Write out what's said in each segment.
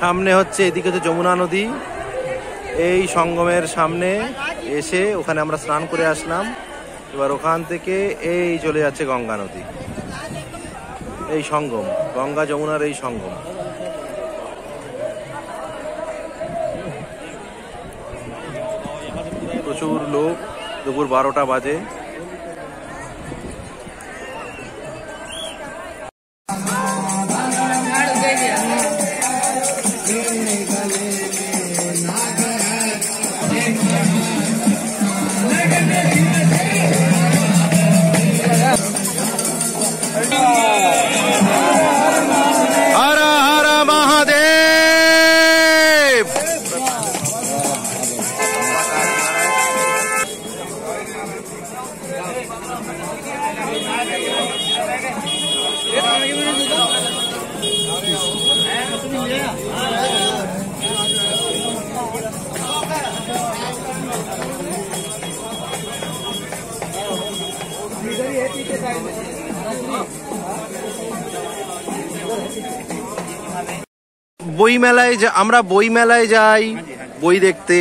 সামনে হচ্ছে, এদিকে হচ্ছে যমুনা নদী। এই সঙ্গমের সামনে এসে ওখানে আমরা স্নান করে আসলাম। এবার ওখান থেকে এই চলে যাচ্ছে গঙ্গা নদী। এই সঙ্গম, গঙ্গা যমুনার এই সঙ্গম। প্রচুর লোক, দুপুর 12টা বাজে। বইমেলায় আমরা বইমেলায় যাই বই দেখতে,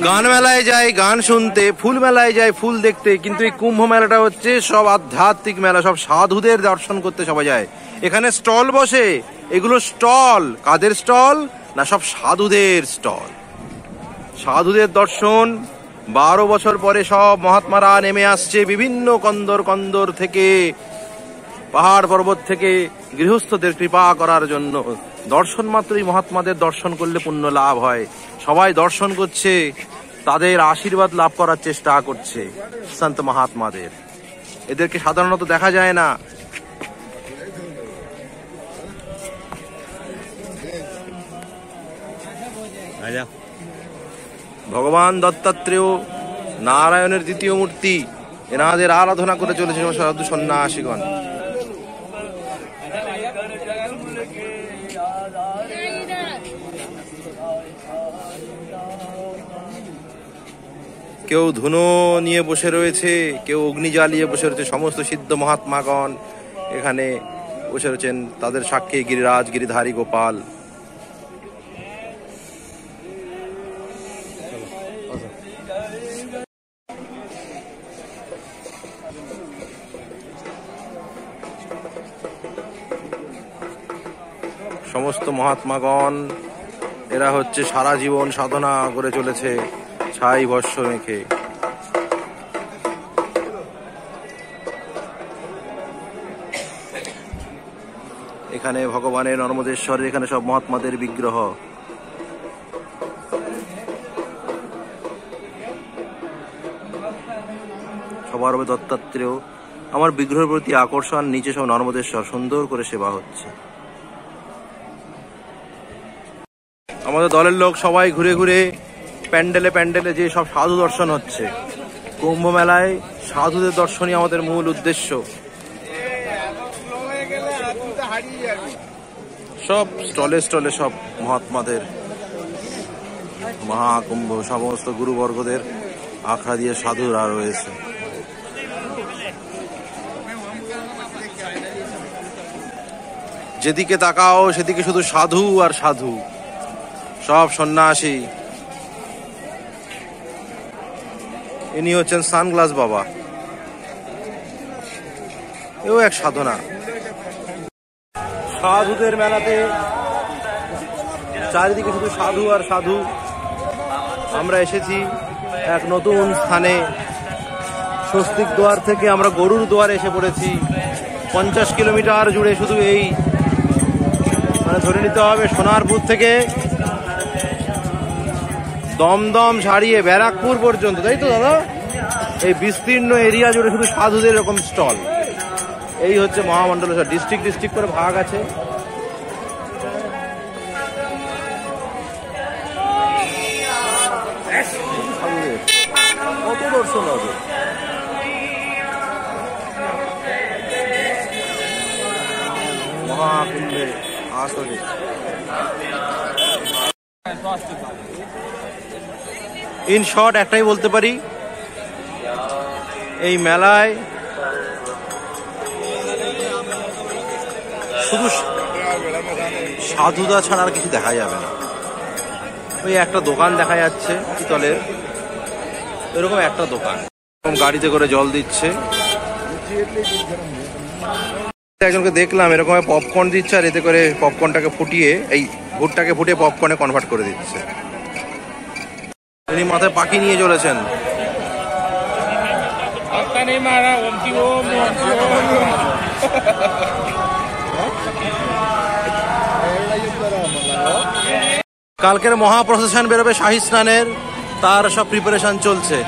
গান মেলায় যাই গান শুনতে, ফুল মেলায় যাই ফুল দেখতে, কিন্তু এই কুম্ভ মেলাটা হচ্ছে সব আধ্যাত্মিক মেলা, সব সাধুদের দর্শন করতে সবাই যায়। এখানে স্টল বসে, এগুলো স্টল কাদের স্টল না, সব সাধুদের স্টল। সাধুদের দর্শন 12 বছর পরে সব মহাত্মারা নেমে আসছে বিভিন্ন কন্দর কন্দর থেকে, পাহাড় পর্বত থেকে গৃহস্থদের কৃপা করার জন্য। দর্শন মাত্রই মহাত্মাদের দর্শন করলে পুণ্য লাভ হয়। সবাই দর্শন করছে, তাদের আশীর্বাদ লাভ করার চেষ্টা করছে সন্ত মহাত্মাদের। এদেরকে সাধারণত দেখা যায় না। ভগবান দত্তাত্রেয় নারায়ণের দ্বিতীয় মূর্তি, এনাদের আরাধনা করে চলেছে সাধু সন্ন্যাসীগণ। কেউ ধুনো নিয়ে বসে রয়েছে, কেউ অগ্নি জ্বালিয়ে বসে রয়েছে। সমস্ত সিদ্ধ মহাত্মাগণ এখানে বসে রয়েছেন, তাদের সাক্ষী গিরিরাজ গিরিধারী গোপাল। সমস্ত মহাত্মাগণ এরা হচ্ছে সারা জীবন সাধনা করে চলেছে ছাই ভস্য মেখে। এখানে ভগবানের নর্মদেশ্বরের এখানে সব মহাত্মাদের বিগ্রহ। সবার হবে দত্তাত্রেয়। আমার বিগ্রহের প্রতি আকর্ষণ, নিচে সব নর্মদেশ্বর, সুন্দর করে সেবা হচ্ছে। আমাদের দলের লোক সবাই ঘুরে ঘুরে প্যান্ডেলে প্যান্ডেলে যে সব সাধু দর্শন হচ্ছে। কুম্ভ মেলায় সাধুদের দর্শনই আমাদের মূল উদ্দেশ্য। সব স্টলে স্টলে সব মহাত্মাদের মহাকুম্ভ, সমস্ত গুরুবর্গদের আখড়া দিয়ে সাধুরা রয়েছে। যেদিকে তাকাও সেদিকে শুধু সাধু আর সাধু, সব সন্ন্যাসী। ইনি হচ্ছেন সানগ্লাস বাবা, এও এক সাধনা। সাধুদের মেলাতে চারিদিকে শুধু সাধু আর সাধু। আমরা এসেছি এক নতুন স্থানে, স্বস্তিক দুয়ার থেকে আমরা গরুর দুয়ারে এসে পড়েছি। 50 কিলোমিটার জুড়ে শুধু এই, মানে ধরে নিতে হবে সোনারপুর থেকে দমদম ছাড়িয়ে ব্যারাকপুর পর্যন্ত, তাই তো দাদা? এই বিস্তীর্ণ এরিয়া জুড়ে শুধু সাধুদের এরকম স্টল। এই হচ্ছে মহামন্ডলেশ্বর। ডিস্ট্রিক্ট ডিস্ট্রিক্ট করে ভাগ আছে। কত দর্শন হবে। মহাকুম্ভের আসরে ইন শর্ট একটাই বলতে পারি, এই মেলায় শুধু সাধুদা ছাড়া আর কিছু দেখা যাবে না। ওই একটা দোকান দেখা যাচ্ছে পিতলের, এরকম একটা দোকান, গাড়িতে করে জল দিচ্ছে। একজনকে দেখলাম এরকম পপকর্ন দিচ্ছে, আর এতে করে পপকর্নটাকে ফুটিয়ে, এই ভুট্টাকে ফুটিয়ে পপকর্নে কনভার্ট করে দিচ্ছে। তিনি মাথায় পাখি নিয়ে চলেছেন। কালকের মহাপ্রসেশন বেরোবে শাহী স্নানের, তার সব প্রিপারেশন চলছে।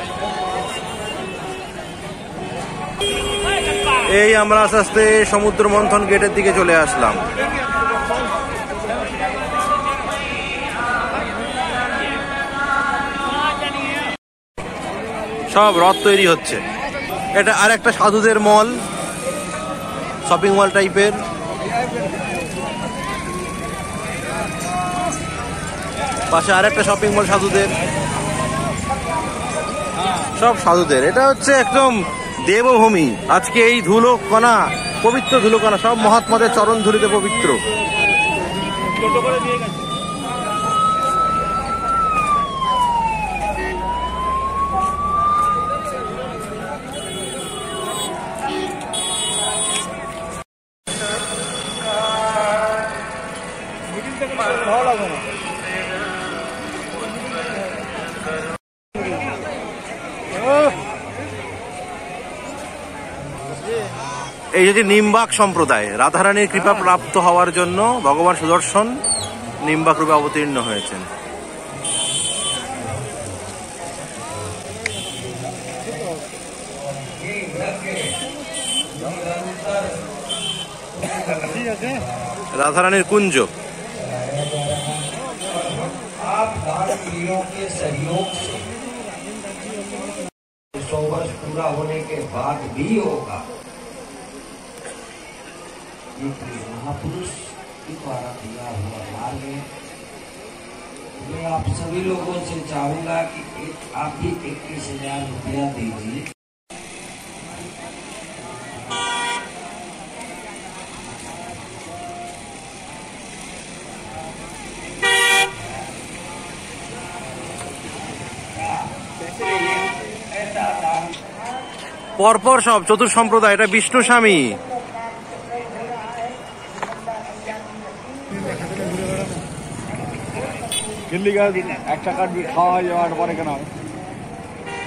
এই আমরা আস্তে আস্তে সমুদ্র মন্থন গেটের দিকে চলে আসলাম। সব রথ তৈরি হচ্ছে। এটা আর একটা সাধুদের মল, শপিং মল টাইপের। পাশে আর একটা শপিং মল সাধুদের, সব সাধুদের। এটা হচ্ছে একদম দেবভূমি। আজকে এই ধুলো কণা, পবিত্র ধুলো কণা, সব মহাত্মাদের চরণ ধুলিতে পবিত্র। এই যে নিম্বাক সম্প্রদায়, রাধারানীর কৃপা প্রাপ্ত হওয়ার জন্য ভগবান সুদর্শন নিম্বাক রূপে অবতীর্ণ হয়েছেন। রাধারানীর কুঞ্জ। पूरा होने के बाद भी होगा। ये महापुरुष के द्वारा दिया हुआ मार्ग है। मैं आप सभी लोगों से चाहूंगा कि आप भी 21,000 रुपया दीजिए। পরপর সব চতুর সম্প্রদায়। এটা বিষ্ণু স্বামী।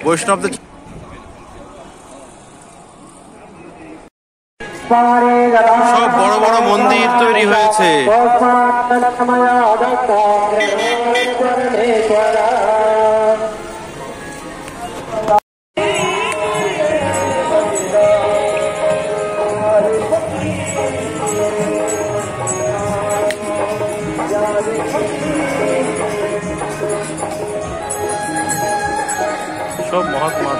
বৈষ্ণবদের সব বড় বড় মন্দির তৈরি হয়েছে। সব মহাত্মা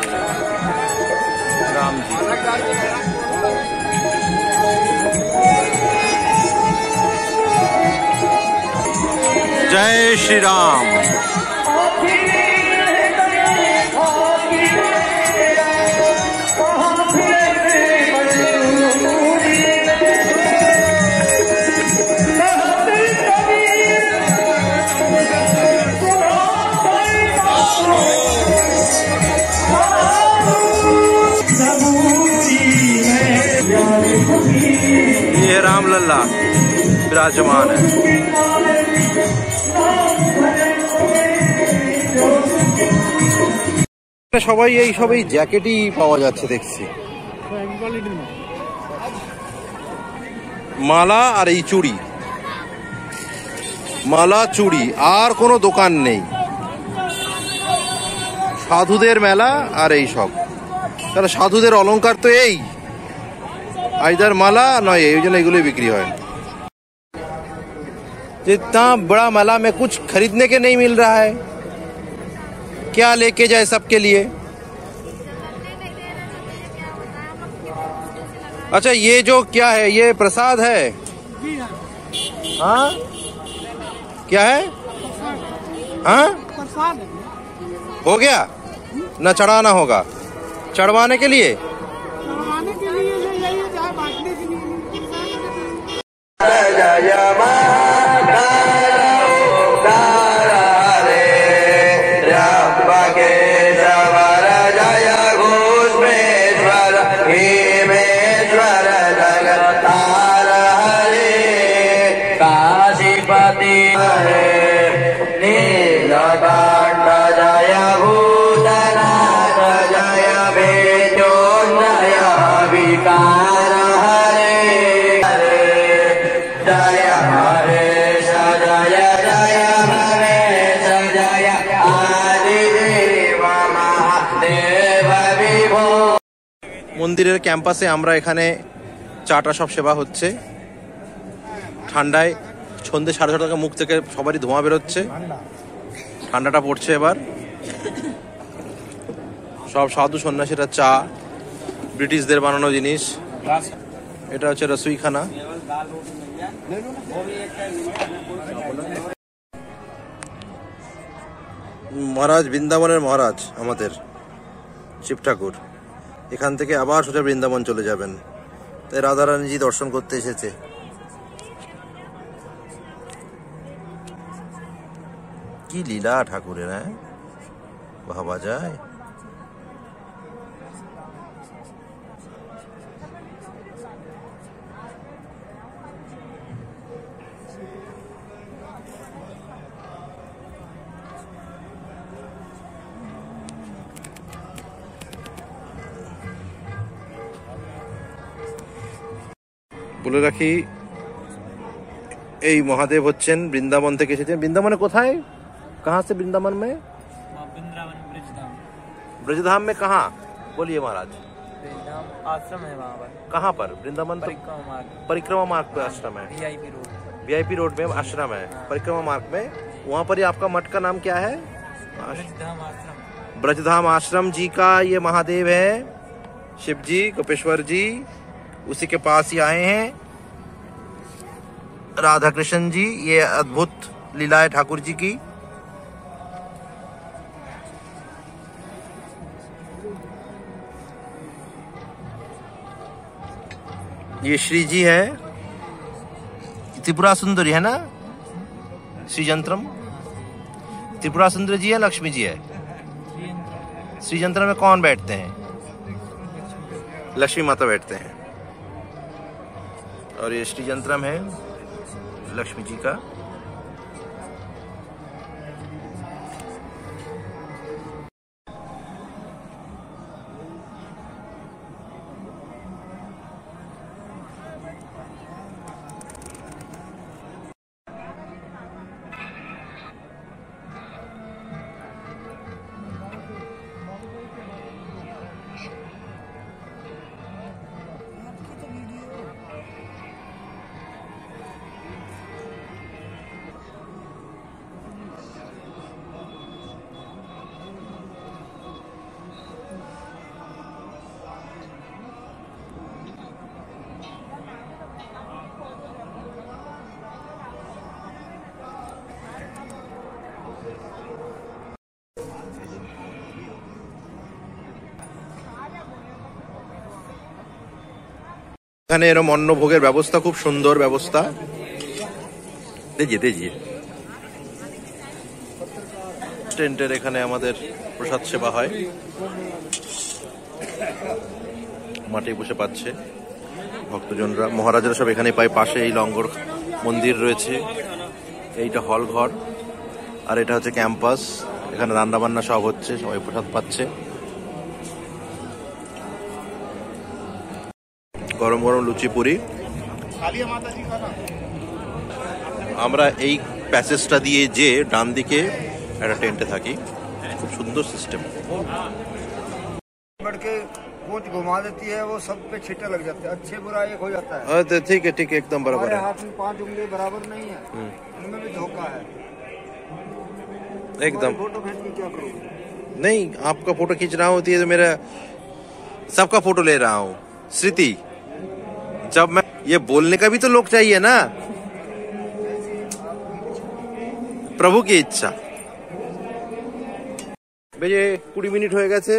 রামজি। জয় শ্রী রাম। ये रामलला विराजमान है। সবাই এই সবই জ্যাকেটই পাওয়া যাচ্ছে দেখছি। মালা আর এই চুড়ি, মালা চুড়ি, আর কোনো দোকান নেই। সাধুদের মেলা আর এই সব। তাহলে সাধুদের অলংকার তো এই आइधर माला नय, এই জন্য এগুলোই বিক্রি হয়। इतना बड़ा माला में कुछ खरीदने के नहीं मिल रहा है, क्या लेके जाए सबके लिए। अच्छा ये जो क्या है, ये प्रसाद है? हाँ क्या है? हाँ हो गया ना, चढ़ाना होगा। चढ़वाने के लिए মন্দিরের ক্যাম্পাসে আমরা এখানে চাটা সব সেবা হচ্ছে। ঠান্ডায় সন্ধ্যে 6:30 মুখ থেকে সবারই ধোঁয়া বেরোচ্ছে, ঠান্ডাটা পড়ছে এবার। সব সাধু সন্ন্যাসীরা চা, ব্রিটিশদের বানানো জিনিস। এটা হচ্ছে রসুইখানা। মহারাজ, বৃন্দাবনের মহারাজ আমাদের শিব ঠাকুর এখান থেকে আবার সোজা বৃন্দাবন চলে যাবেন, তাই রাধারানীজি দর্শন করতে এসেছে। কি লীলা ঠাকুরের, হ্যাঁ ভাবা যায়। বলে রাখি, এই মহাদেব হচ্ছেন বৃন্দাবন থেকে এসেছেন। বৃন্দাবনে কোথায়, कहाँ से वृंदावन में? ब्रजधाम में कहाँ? बोलिए महाराज। आश्रम है वहाँ पर। कहाँ पर? वृंदावन परिक्रमा मार्ग पे आश्रम है। VIP रोड में आश्रम है, परिक्रमा मार्ग में। वहाँ पर ही आपका मठ का नाम क्या है? ब्रजधाम आश्रम जी का ये महादेव है, शिव जी, गोपेश्वर जी, उसी के पास ही आए हैं राधा कृष्ण जी। ये अद्भुत लीला है ठाकुर जी की। ये श्री जी है, त्रिपुरा सुंदरी है ना, श्री जंत्रम। त्रिपुरा सुंदरी जी है, लक्ष्मी जी है। श्री जंत्रम में कौन बैठते हैं? लक्ष्मी माता बैठते हैं। और ये श्री जंत्रम है लक्ष्मी जी का। এখানে এরম অন্ন ভোগের ব্যবস্থা, খুব সুন্দর ব্যবস্থা। দেজিয়ে টেন্টের এখানে আমাদের প্রসাদ সেবা হয়, মাঠে বসে পাচ্ছে ভক্তজনরা। মহারাজরা সব এখানে পায়। পাশে এই লঙ্গর মন্দির রয়েছে, এইটা হল ঘর, আর এটা হচ্ছে ক্যাম্পাস। এখানে রান্না বান্না সব হচ্ছে, সবাই প্রসাদ পাচ্ছে। গরম গরম লুচি পুরি। আমরা এই প্যাসেজটা দিয়ে যে ডান দিকে একটা টেন্টে থাকি। খুব সুন্দর সিস্টেম। पूंछ घुमा देती है, वो सब पे छींटे लग जाते हैं, अच्छे बुरा एक हो जाता है। ठीक है ठीक है, एकदम बराबर है। हाथ में 5 उंगली बराबर नहीं है, इनमें भी धोखा है एकदम। फोटो खींच के क्या करोगे? नहीं, आपका फोटो खींचना होती है तो मेरा सबका फोटो ले रहा हूँ। श्रुति, जब मैं ये बोलने का भी तो लोग चाहिए ना, प्रभु की इच्छा। বেজে 20 মিনিট হয়ে গেছে।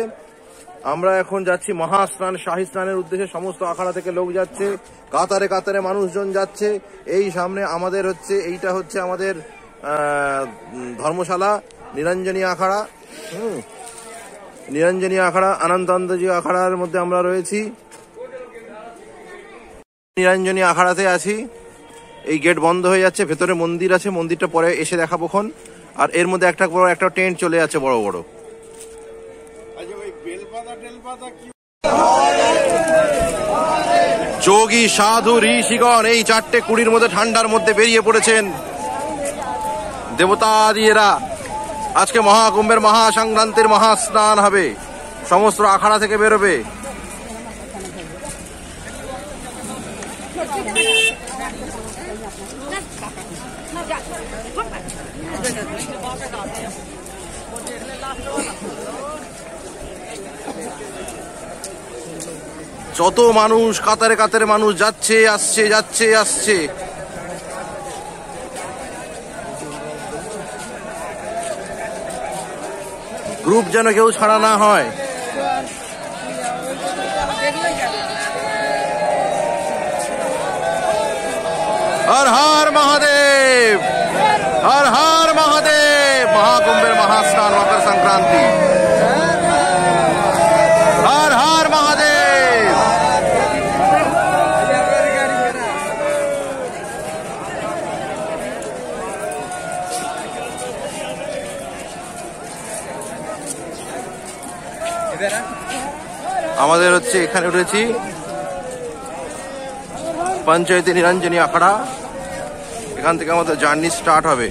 আমরা এখন যাচ্ছি মহাস্নান, শাহী স্নানের উদ্দেশ্যে। সমস্ত আখাড়া থেকে লোক যাচ্ছে, কাতারে কাতারে মানুষজন যাচ্ছে। এই সামনে আমাদের হচ্ছে, এইটা হচ্ছে আমাদের ধর্মশালা, নিরঞ্জনী আখাড়া। নিরঞ্জনী আখাড়া, অনন্তানন্দজি আখাড়ার মধ্যে আমরা রয়েছি। নিরঞ্জনী আখাড়াতে আছি। এই গেট বন্ধ হয়ে যাচ্ছে, ভেতরে মন্দির আছে, মন্দিরটা পরে এসে দেখাবোখন। আর এর মধ্যে একটা বড় একটা টেন্ট চলে যাচ্ছে, বড় বড়। যোগী সাধু ঋষিগণ এই 4:20 মধ্যে ঠান্ডার মধ্যে বেরিয়ে পড়েছেন। দেবতাদিরা আজকে মহাকুম্ভের মহাসংক্রান্তির মহাস্নান হবে, সমস্ত আখাড়া থেকে বেরোবে। যত মানুষ কাতারে কাতারে মানুষ যাচ্ছে আসছে যাচ্ছে আসছে। গ্রুপ যেন কেউ ছাড়া না হয়। হর হর মহাদেব, হর হর মহাদেব। মহাকুম্ভের মহাস্নান মকর সংক্রান্তি। হর হর মহাদেব। আমাদের হচ্ছে এখানে উঠেছি পঞ্চায়েতে নিরঞ্জনী আখড়া। এখান থেকে আমাদের জার্নি স্টার্ট হবে।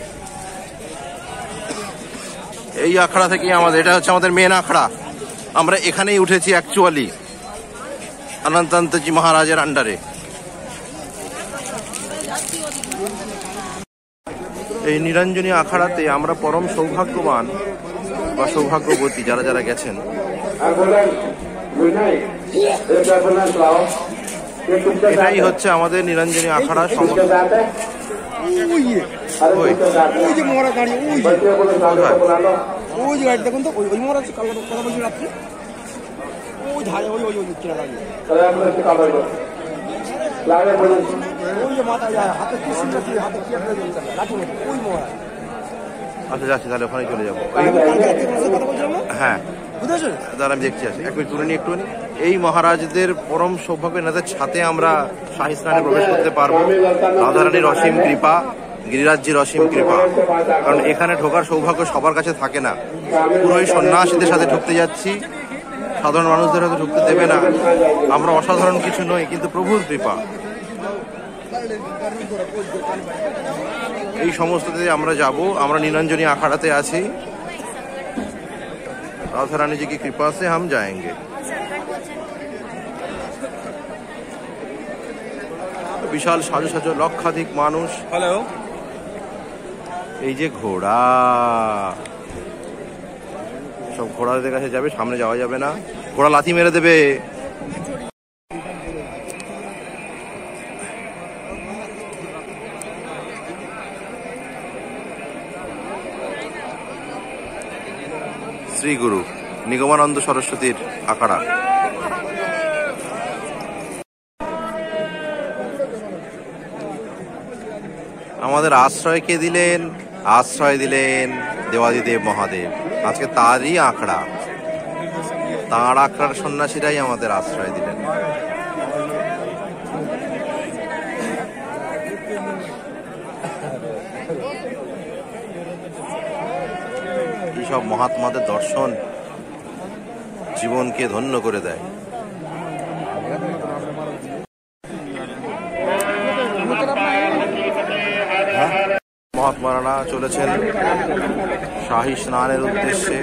এই আখড়া থেকে আমাদের, এটা হচ্ছে আমাদের মেন আখড়া। আমরা এখানেই উঠেছি অ্যাকচুয়ালি অনন্তজি মহারাজের আন্ডারে। এই নিরঞ্জনী আখড়াতে আমরা পরম সৌভাগ্যবান বা সৌভাগ্যবতী যারা যারা গেছেন। এটাই হচ্ছে আমাদের নিরঞ্জনী আখড়া সমস্ত। দেখুন তো ওই মহারাজ কথা বলছি রাত্রে ওই ধারে ওই ওই কিনা দাঁড়িয়ে ওই যে মাথা হাতে কি সুন্দর হাতে কি একটা ওই মহারাজ। আচ্ছা যাচ্ছি, তাহলে ওখানে চলে যাবো। হ্যাঁ দাদা আমি দেখছি, আছি 1 মিনিট তুলে নি একটু। এই মহারাজদের পরম সৌভাগ্য, এনাদের ছাতে আমরা শাহী স্নানে প্রবেশ করতে পারবো। রাধারানীর অসীম কৃপা, গিরিরাজজির অসীম কৃপা। কারণ এখানে ঢোকার সৌভাগ্য সবার কাছে থাকে না। পুরোই সন্ন্যাসীদের সাথে ঢুকতে যাচ্ছি, সাধারণ মানুষদের হয়তো ঢুকতে দেবে না। আমরা অসাধারণ কিছু নই, কিন্তু প্রভুর কৃপা। এই সমস্ততে আমরা যাব। আমরা নিরঞ্জনী আখড়াতে আছি। राधा रानी जी की कृपा से हम जाएंगे। বিশাল সাজো সাজো লক্ষাধিক মানুষ। হ্যালো, এই যে ঘোড়া, সব ঘোড়াদের কাছে যাবে, সামনে যাওয়া যাবে না, ঘোড়া লাথি মেরে দেবে। শ্রী গুরু নিগমানন্দ সরস্বতীর আখড়া। আমাদের আশ্রয় কে দিলেন? আশ্রয় দিলেন দেবাদিদেব মহাদেব। আজকে তারই আখড়া, তাঁর আখড়ার সন্ন্যাসীরাই আমাদের আশ্রয় দিলেন। সব মহাত্মাদের দর্শন জীবনকে ধন্য করে দেয়। মহাত্মারা চলেছেন শাহী স্নানের উদ্দেশ্যে।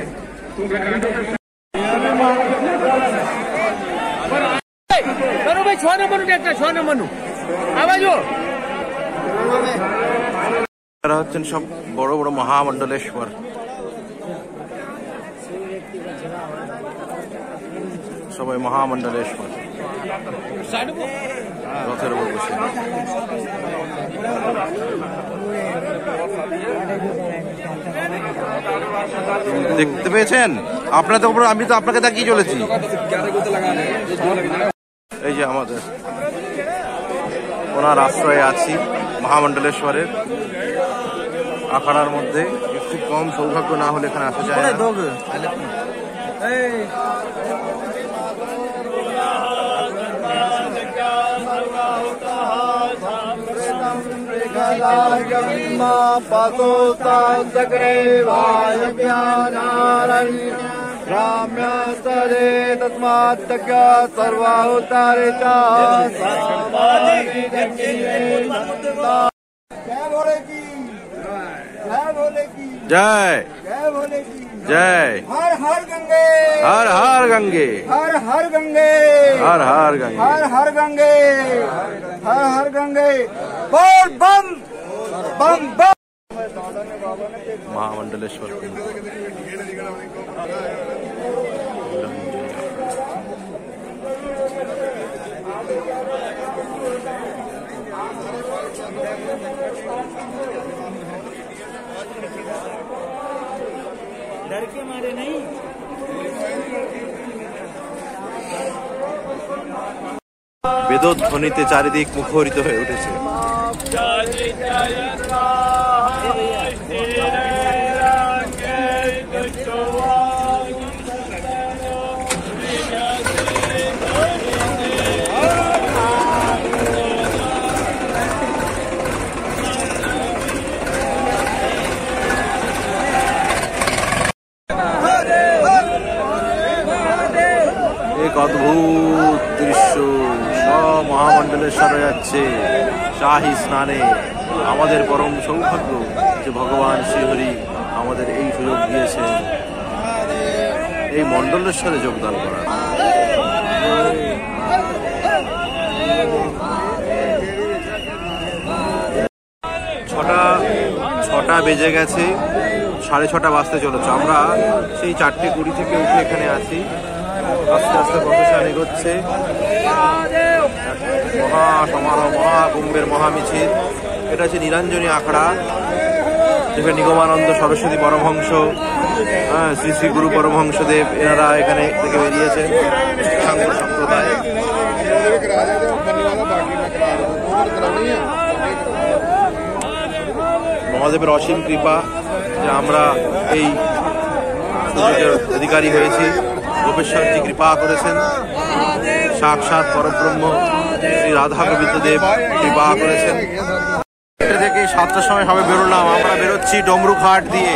এরা হচ্ছেন সব বড় বড় মহামণ্ডলেশ্বর। সবাই মহামণ্ডলেশ্বর রথের উপর বসে। দেখতে পেয়েছেন আপনার তো? আমি তো আপনাকে তাকিয়ে চলেছি। এই যে আমাদের ওনার আশ্রয়ে আছি মহামণ্ডলেশ্বরের আখড়ার মধ্যে। একটু কম সৌভাগ্য না হলে এখানে আসা যায় না। राम्यास्तरे तस्मात् सर्वाहुतारे च जय जय भोले की जय। हर हर गंगे, हर हर गंगे, हर हर गंगे, हर हर गंगे, हर हर गंगे, हर हर गंगे बोल बम बम बम। महामंडलेश्वर कुंभ डर के मारे नहीं। বেদধ্বনিতে চারিদিক মুখরিত হয়ে উঠেছে। এক অদ্ভুত দৃশ্য, সব মহামণ্ডলেশ্বরে যাচ্ছে শাহী স্নানে। আমাদের পরম সৌভাগ্য যে ভগবান শ্রীহরি আমাদের এই সুযোগ দিয়েছেন এই মণ্ডলেশ্বরে যোগদান করার। ছটা বেজে গেছে, 6:30 বাজতে চলেছে। আমরা সেই 4:20 থেকে উঠে এখানে আছি। আস্তে আস্তে প্রসেশন এগোচ্ছে, মহা সমারোহ, মহাকুম্ভের মহামিছিল। এটা হচ্ছে নীলাঞ্জনী আখড়া, যেখানে নিগমানন্দ সরস্বতী পরমহংস, শ্রী শ্রী গুরু পরমহংসদেব এনারা এখানে থেকে বেরিয়েছেন সাংঘ সম্প্রদায়। মহাদেবের অসীম কৃপা যে আমরা এই সুযোগের অধিকারী হয়েছি। গোপেশ্বরজি কৃপা করেছেন, সাক্ষাৎ পরব্রহ্ম শ্রী রাধা গোবিন্দদেব কৃপা করেছেন। থেকে 7টার সময় সবাই বেরোলাম, আমরা বেরোচ্ছি ডমরুঘাট দিয়ে।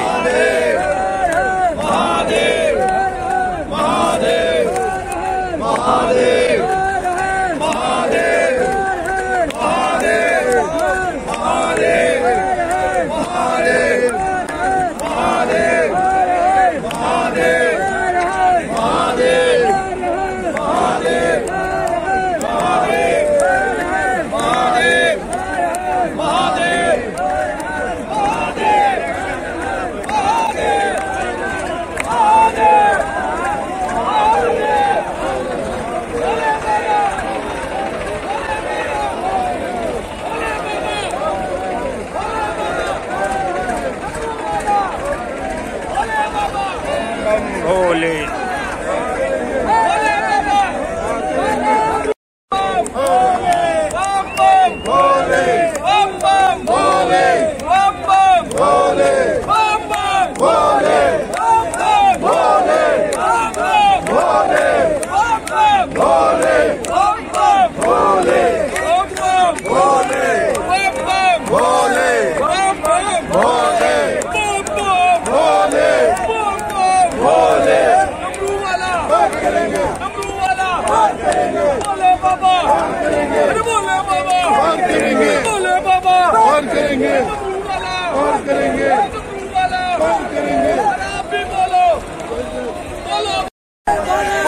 भोले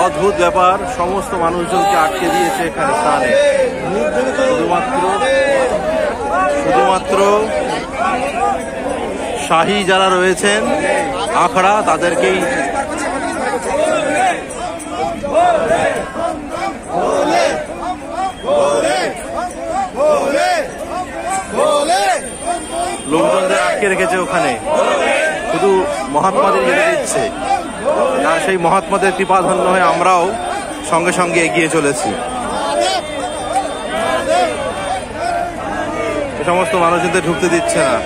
অদ্ভুত ব্যাপার, সমস্ত মানুষজনকে আটকে দিয়েছে এখানে স্নানে। শুধুমাত্র শাহী যারা রয়েছেন আখড়া তাদেরকেই লোকজনদের আটকে রেখেছে ওখানে, শুধু মহাত্মাদের যেতে দিচ্ছে। আর সেই মহাত্মাদের কৃপাধন্য হয়ে আমরাও সঙ্গে সঙ্গে এগিয়ে চলেছি। এ সমস্ত মানুষদের ঢুকতে দিচ্ছে না।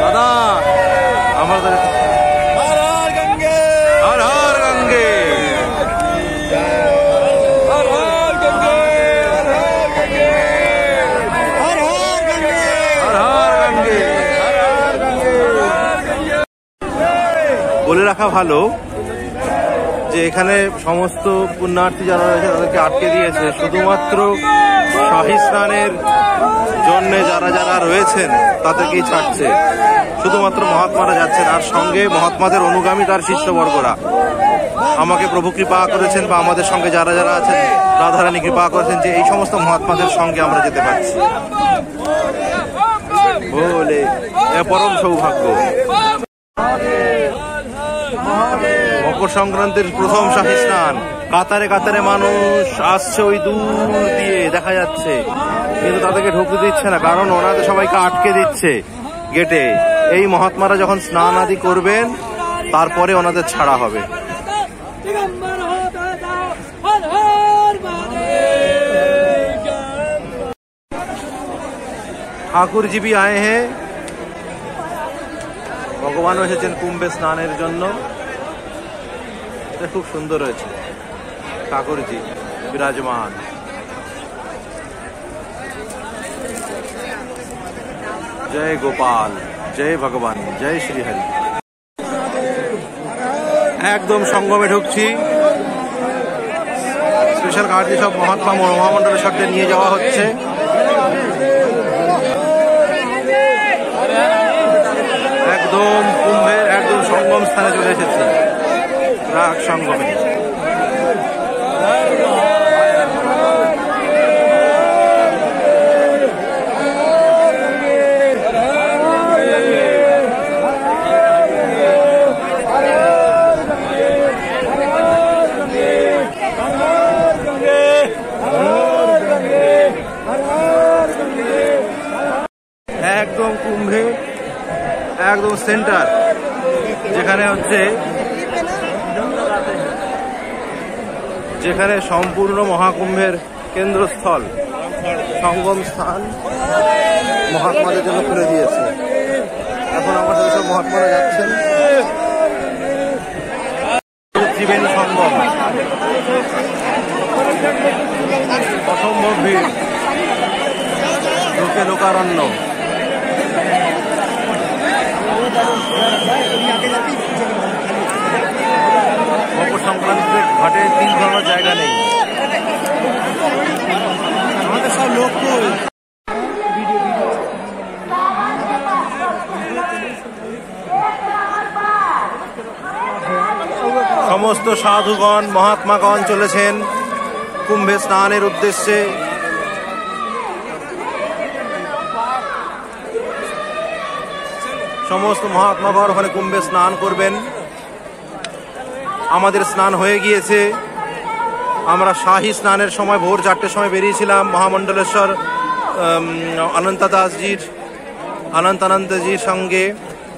দাদা আমাদের হর হর গঙ্গে, হর হর গঙ্গে, হর হর গঙ্গে, হর হর গঙ্গে, হর হর গঙ্গে, হর হর গঙ্গে। বলে রাখা ভালো যে এখানে সমস্ত পুণ্যার্থী যারা রয়েছে তাদেরকে আটকে দিয়েছে শুধুমাত্র শাহী স্নানের জন্য। যারা যারা রয়েছেন তাদেরকেই ছাড়ছে। শুধুমাত্র মহাত্মারা যাচ্ছেন, আর সঙ্গে মহাত্মাদের অনুগামী তার শিষ্যবর্গরা। আমাকে প্রভু কৃপা করেছেন, বা আমাদের সঙ্গে যারা যারা আছেন রাধারানী কৃপা করেছেন যে এই সমস্ত মহাত্মাদের সঙ্গে আমরা যেতে পারছি। বলে পরম সৌভাগ্য। মকর সংক্রান্তির প্রথম শাহী স্নান, কাতারে কাতারে মানুষ আসছে, ওই দূর দিয়ে দেখা যাচ্ছে, কিন্তু তাদেরকে ঢুকতে দিচ্ছে না, কারণ ওনাদের সবাইকে আটকে দিচ্ছে গেটে। এই মহাত্মারা যখন স্নান আদি করবেন তারপরে ওনাদের ছাড়া হবে। ঠাকুর জি भी आए हैं, ভগবানও এসেছেন কুম্ভে স্নানের জন্য। এটা খুব সুন্দর হয়েছে, ঠাকুরজি বিরাজমান। জয় গোপাল, জয় ভগবান, জয় শ্রীহরি। একদম সঙ্গমে ঢুকছি। স্পেশাল গার্ড দিয়ে সব মহাত্মা মহামণ্ডলের সাথে নিয়ে যাওয়া হচ্ছে। একদম কুম্ভের একদম সঙ্গম স্থানে চলে এসেছি, রাগ সঙ্গমে। একদম কুম্ভে একদম সেন্টার, যেখানে হচ্ছে যেখানে সম্পূর্ণ মহাকুম্ভের কেন্দ্রস্থল, সঙ্গম স্থান মহাত্মাদের জন্য খুলে দিয়েছে। এখন আমার সাথে সব মহাত্মারা যাচ্ছেন। ত্রিবেণী সঙ্গম, অসম্ভব ভিড়, লোকে লোকারণ্য। মকর সংক্রান্তিতে ঘাটে 3 ধরনের জায়গা নেই। আমাদের সব লোক সমস্ত সাধুগণ মহাত্মাগণ চলেছেন কুম্ভে স্নানের উদ্দেশ্যে। সমস্ত মহাত্মাগণ ওখানে কুম্ভে স্নান করবেন। আমাদের স্নান হয়ে গিয়েছে। আমরা শাহী স্নানের সময় ভোর 4টের সময় বেরিয়েছিলাম মহামণ্ডলেশ্বর অনন্তানন্দজির সঙ্গে।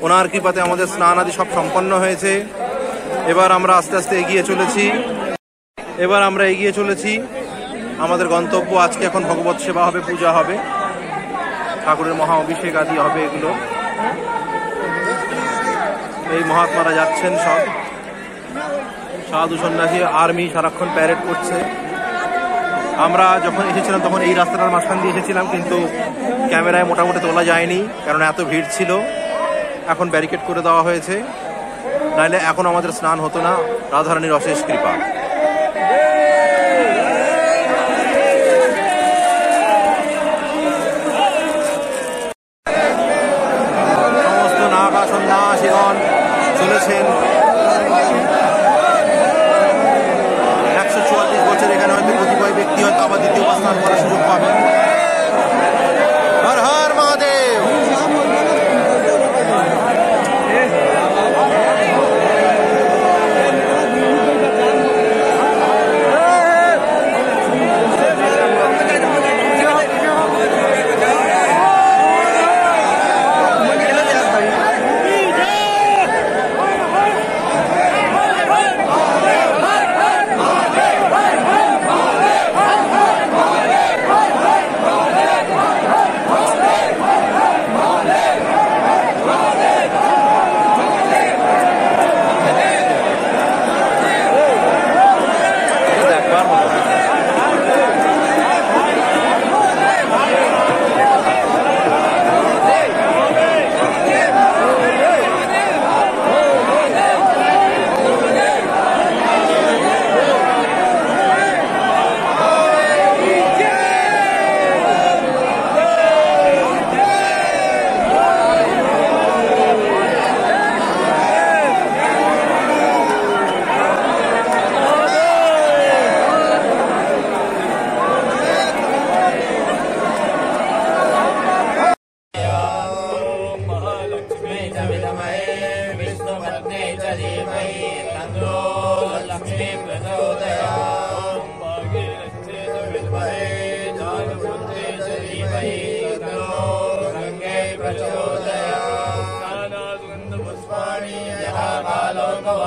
ওনার কৃপাতে আমাদের স্নান আদি সব সম্পন্ন হয়েছে। এবার আমরা আস্তে আস্তে এগিয়ে চলেছি। আমাদের গন্তব্য আজকে এখন ভগবত সেবা হবে, পূজা হবে, ঠাকুরের মহা অভিষেক আদি হবে। এগুলো এই মহাত্মারা যাচ্ছেন, সব সাধু সন্ন্যাসী আর্মি সারাক্ষণ প্যারেড করছে। আমরা যখন এসেছিলাম তখন এই রাস্তাটার মাঝখান দিয়ে এসেছিলাম, কিন্তু ক্যামেরায় মোটামুটি তোলা যায়নি, কারণ এত ভিড় ছিল। এখন ব্যারিকেড করে দেওয়া হয়েছে, নাহলে এখন আমাদের স্নান হতো না। রাধারানীর অশেষ কৃপা। সমস্ত নাগা সন্ন্যাসীগণ চলেছেন। 144 বছর এখানে হয়তো কতিপয় ব্যক্তি হয়তো আবার দ্বিতীয়বার স্নান করার সুযোগ পাবেন। হর হর মহাদেব।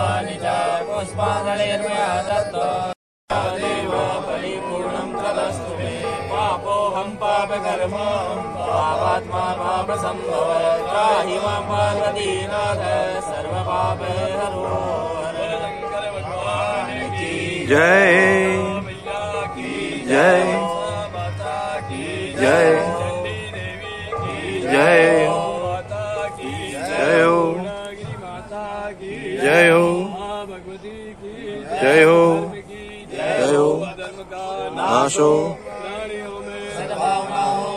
पुष्पाणि च पुष्पाञ्जलिर्मया दत्तो देव परिपूर्णं तदस्तु मे पापोऽहं पापकर्म पापात्मा पापसम्भव त्राहि मां पार्वतीनाथ सर्वपापहरो शंकर भगवान की जय जय जय जय जय हो जय हो जय हो जय हो नाशो सद्भावना हो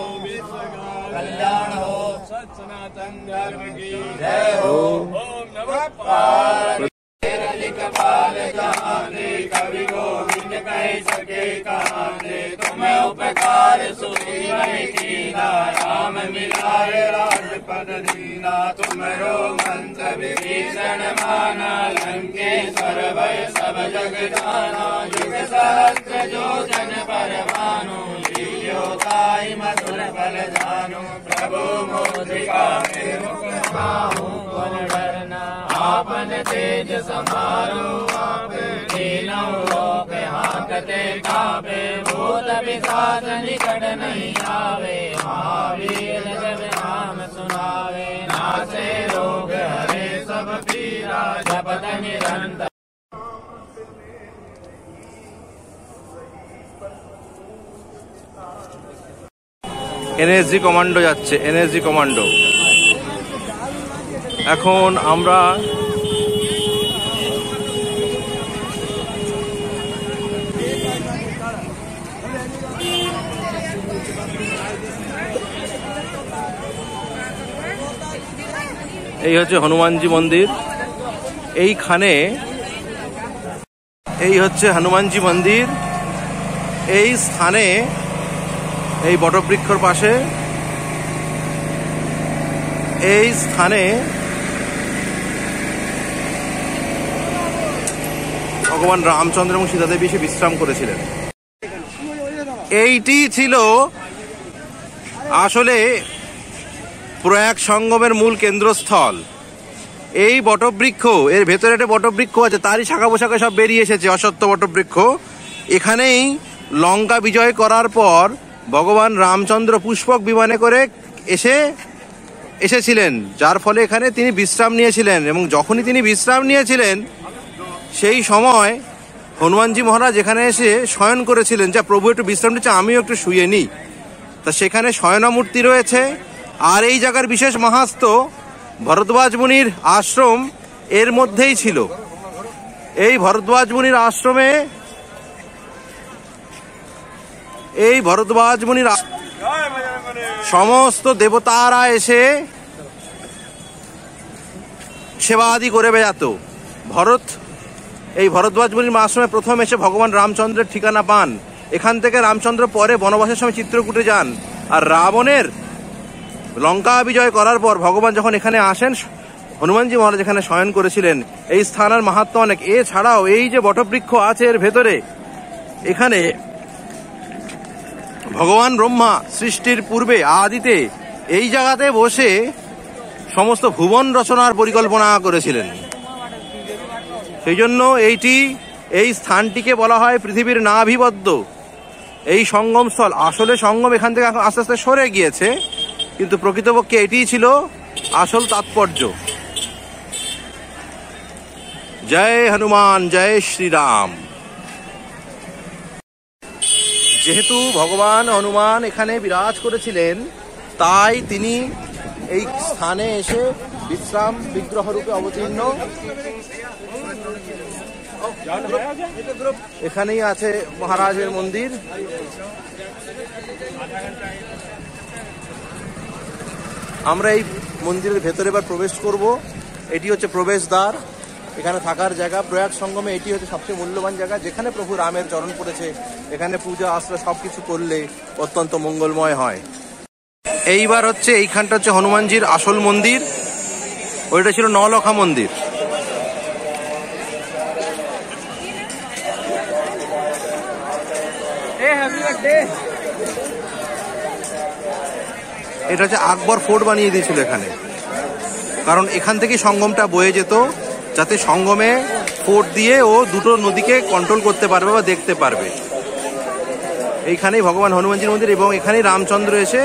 कल्याण हो सनातन धर्म की जय हो ओम नमः पार्वती कपाल जाने कवि गोविंद कह सके कहाने तुम्हें उपकार सुधी नहीं कीना राम मिलाए राजपद दीना तुमरो मंत्र विभीषण माना लंकेश्वर भय सब जग जाना युग सहस्त्र जो जन पर भानु लील्यो ताई मधुर फल जानो प्रभु मोदिका में मुख बाहु पर डरना आपन तेज समारो आप तीनों लोक हाकते कापे भूत पिशाच निकट नहीं आवे महावीर जब नाम सुनावे नासे रोग हरे सब पीरा जपत निरंतर এনএসজি কমান্ডো যাচ্ছে এনএসজি কমান্ডো এখন আমরা এই হচ্ছে হনুমানজি মন্দির এইখানে এই হচ্ছে হনুমানজি মন্দির এই স্থানে এই বটবৃক্ষর পাশে এই স্থানে ভগবান রামচন্দ্র এবং সীতা দেবী এসে বিশ্রাম করেছিলেন। এইটি ছিল আসলে প্রয়াগ সঙ্গমের মূল কেন্দ্রস্থল। এই বটবৃক্ষ এর ভেতরে একটা বটবৃক্ষ আছে, তারই শাখা পোশাকে সব বেরিয়ে এসেছে অশ্বত্থ বটবৃক্ষ। এখানেই লঙ্কা বিজয় করার পর ভগবান রামচন্দ্র পুষ্পক বিমানে করে এসেছিলেন, যার ফলে এখানে তিনি বিশ্রাম নিয়েছিলেন। এবং যখনই তিনি বিশ্রাম নিয়েছিলেন সেই সময় হনুমানজি মহারাজ এখানে এসে শয়ন করেছিলেন, যা প্রভু একটু বিশ্রাম নিচ্ছে, আমিও একটু শুয়ে নিই। তা সেখানে শয়নামূর্তি রয়েছে। আর এই জায়গার বিশেষ মাহাত্ম্য, ভরদ্বাজ মুনির আশ্রম এর মধ্যেই ছিল। এই ভরদ্বাজ মুনির আশ্রমে সমস্ত দেবতারা এসে সেবা আদি করে বেড়াত। এই ভরদ্বাজ মুনির আশ্রমে প্রথম এসে ভগবান রামচন্দ্রের ঠিকানা পান। এখান থেকে রামচন্দ্র পরে বনবাসের সময় চিত্রকূটে যান। আর রাবণের লঙ্কা বিজয় করার পর ভগবান যখন এখানে আসেন, হনুমানজি মহারাজ এখানে শয়ন করেছিলেন। এই স্থানের মাহাত্ম্য অনেক। এছাড়াও এই যে বটবৃক্ষ আছে এর ভেতরে, এখানে ভগবান ব্রহ্মা সৃষ্টির পূর্বে আদিতে এই জায়গাতে বসে সমস্ত ভুবন রচনার পরিকল্পনা করেছিলেন। সেই জন্য এই স্থানটিকে বলা হয় পৃথিবীর নাভিবদ্ধ এই সঙ্গমস্থল। আসলে সঙ্গম এখান থেকে আস্তে আস্তে সরে গিয়েছে, কিন্তু প্রকৃতপক্ষে এটিই ছিল আসল তাৎপর্য। জয় হনুমান, জয় শ্রীরাম। যেহেতু ভগবান হনুমান এখানে বিরাজ করেছিলেন, তাই তিনি এই স্থানে এসে বিশ্রাম বিগ্রহ রূপে অবতীর্ণ। এখানেই আছে মহারাজের মন্দির। আমরা এই মন্দিরের ভেতরে এবার প্রবেশ করব। এটি হচ্ছে প্রবেশদ্বার, এখানে থাকার জায়গা। প্রয়াগ সঙ্গমে এটি হচ্ছে সবচেয়ে মূল্যবান জায়গা, যেখানে প্রভু রামের চরণ পড়েছে। এখানে পূজা আশ্রয় সবকিছু করলে অত্যন্ত মঙ্গলময় হয়। এইবার হচ্ছে এইখানটা হচ্ছে হনুমানজির আসল মন্দির, ওইটা ছিল নলখা মন্দির। এটা হচ্ছে আকবর ফোর্ট বানিয়ে দিয়েছিল এখানে, কারণ এখান থেকে সঙ্গমটা বয়ে যেত, যাতে সঙ্গমে ফোর্ট দিয়ে ও দুটো নদীকে কন্ট্রোল করতে পারবে বা দেখতে পারবে। এইখানেই ভগবান হনুমানজির মন্দির এবং এখানেই রামচন্দ্র এসে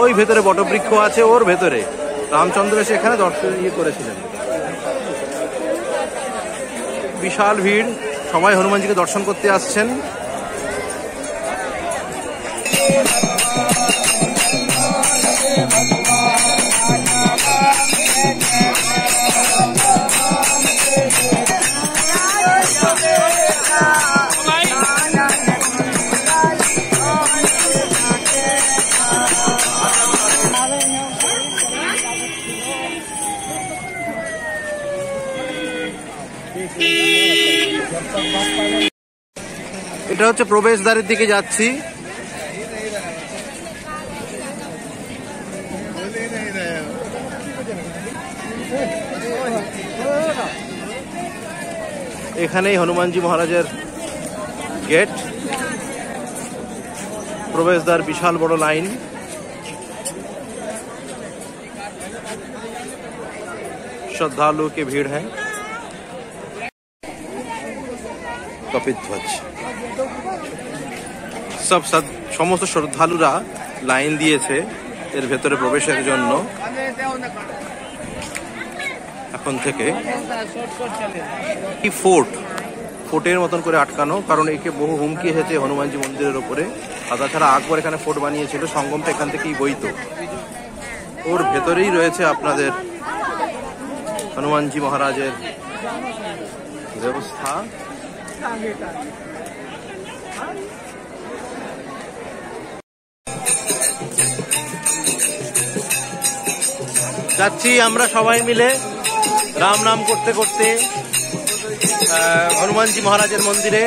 ওই ভেতরে বটবৃক্ষ আছে, ওর ভেতরে রামচন্দ্র এসে এখানে দর্শন করেছিলেন। বিশাল ভিড়, সবাই হনুমানজিকে দর্শন করতে আসছেন। এটা হচ্ছে প্রবেশদ্বারের দিকে যাচ্ছি। এখানেই হনুমানজি মহারাজের গেট, প্রবেশদ্বার, বিশাল বড় লাইন। श्रद्धालुओं की भीड़ है। कपित ध्वज সমস্ত শ্রদ্ধালুরা লাইন দিয়েছে এর ভেতরে প্রবেশের জন্য। এখন থেকে ফোর্টের মতন করে আটকানো, কারণ একে বহু হুমকি এসেছে হনুমানজি মন্দিরের ওপরে। আর তাছাড়া আকবর এখানে ফোর্ট বানিয়েছিল, সঙ্গমটা এখান থেকেই বইত। ওর ভেতরেই রয়েছে আপনাদের হনুমানজি মহারাজের ব্যবস্থা। যাচ্ছি আমরা সবাই মিলে রাম নাম করতে করতে হনুমানজি মহারাজের মন্দিরে।